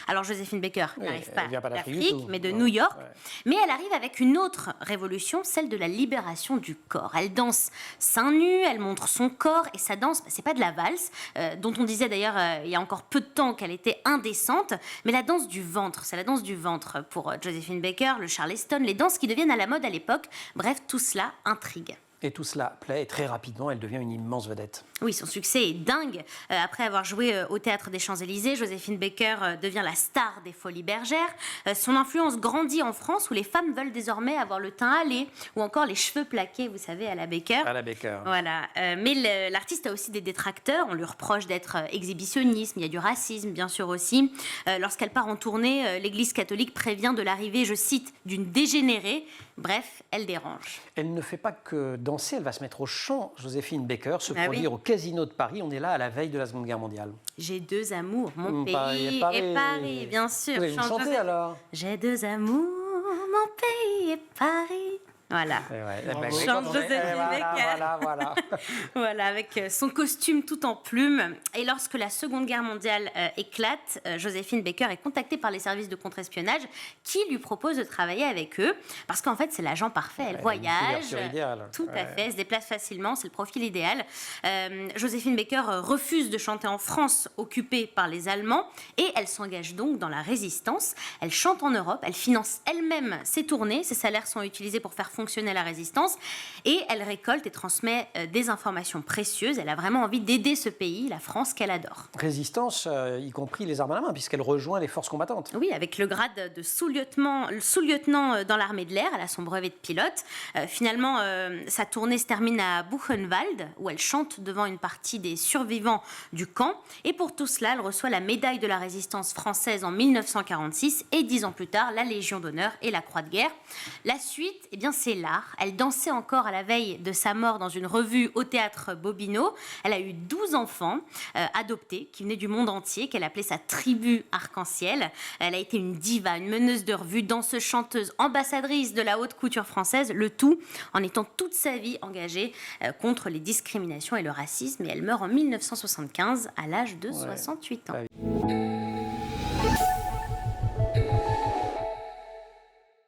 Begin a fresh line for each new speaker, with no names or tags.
Alors Joséphine Baker n'arrive
elle
pas
vient pas d'Afrique
d'Afrique,
du tout.
mais de
Ouais,
New York.
ouais.
Mais elle arrive avec une autre révolution, celle de la libération du corps. Elle danse seins nus, elle montre son corps, et sa danse, c'est pas de la valse, dont on disait d'ailleurs il y a encore peu de temps qu'elle était indécente, mais la danse du ventre. C'est la danse du ventre pour Joséphine Baker, le Charleston, les danses qui deviennent à la mode à l'époque. Bref, tout cela intrigue.
Et tout cela plaît, et très rapidement, elle devient une immense vedette.
Oui, son succès est dingue. Après avoir joué au Théâtre des Champs-Élysées, Joséphine Baker devient la star des Folies Bergères. Son influence grandit en France, où les femmes veulent désormais avoir le teint hâlé, ou encore les cheveux plaqués, vous savez, à la Baker.
À la Baker.
Voilà. Mais l'artiste a aussi des détracteurs. On lui reproche d'être exhibitionniste. Il y a du racisme, bien sûr aussi. Lorsqu'elle part en tournée, l'Église catholique prévient de l'arrivée, je cite, d'une dégénérée. Bref, elle dérange.
Elle ne fait pas que danser, elle va se mettre au chant, Joséphine Baker, se produire
oui.
au Casino de Paris. On est là à la veille de la Seconde Guerre mondiale.
J'ai deux amours, mon
Paris
pays
et Paris.
et Paris, bien sûr.
Vous allez me
Chante
chanter
Joseph.
alors.
J'ai deux amours, mon pays et Paris. Voilà. Chante Joséphine Baker.
Voilà.
Voilà, avec son costume tout en plumes. Et lorsque la Seconde Guerre mondiale éclate, Joséphine Baker est contactée par les services de contre-espionnage qui lui proposent de travailler avec eux. Parce qu'en fait, c'est l'agent parfait. Elle voyage. Tout à fait. Elle se déplace facilement. C'est le profil idéal. Joséphine Baker refuse de chanter en France, occupée par les Allemands. Et elle s'engage donc dans la résistance. Elle chante en Europe. Elle finance elle-même ses tournées. Ses salaires sont utilisés pour faire fonctionner la résistance, et elle récolte et transmet des informations précieuses. Elle a vraiment envie d'aider ce pays, la France, qu'elle adore.
Résistance, y compris les armes à la main, puisqu'elle rejoint les forces combattantes.
Oui, avec le grade de sous-lieutenant dans l'armée de l'air. Elle a son brevet de pilote. Finalement, sa tournée se termine à Buchenwald, où elle chante devant une partie des survivants du camp. Et pour tout cela, elle reçoit la médaille de la résistance française en 1946, et 10 ans plus tard, la Légion d'honneur et la Croix de guerre. La suite, eh bien, c'est l'art. Elle dansait encore à la veille de sa mort dans une revue au théâtre Bobino. Elle a eu 12 enfants adoptés qui venaient du monde entier, qu'elle appelait sa tribu arc-en-ciel. Elle a été une diva, une meneuse de revue, danseuse, chanteuse, ambassadrice de la haute couture française, le tout en étant toute sa vie engagée contre les discriminations et le racisme. Et elle meurt en 1975 à l'âge de 68 ans.